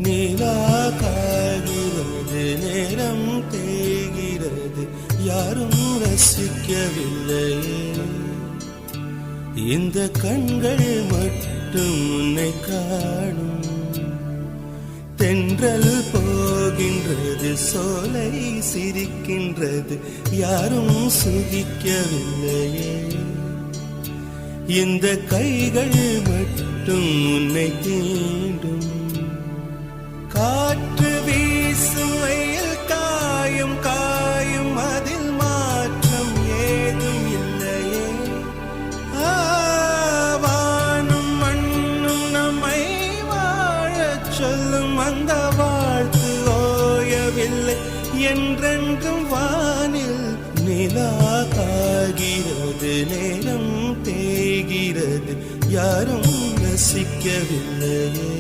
நிலா காய்கிறது, நேரம் தேய்கிறது, யாரும் ரசிக்கவில்லையே. இந்த கண்கள் மட்டும் உன்னை காணும். தென்றல் போகின்றது, சோலை சிரிக்கின்றது, யாரும் சுகிக்கவில்லையே. இந்த கைகள் மட்டும் உன்னை தீண்டும். காற்று வீசும் வெயில் காயும் காயும், அதில் மாற்றம் ஏதும் இல்லையே. வானும் மண்ணும் நம்மை வாழச் சொல்லும், அந்த வாழ்த்து ஓயவில்லை என்றென்றும் வானில். நிலா காய்கிறது, நேரம் தேய்கிறது, யாரும் ரசிக்கவில்லையே.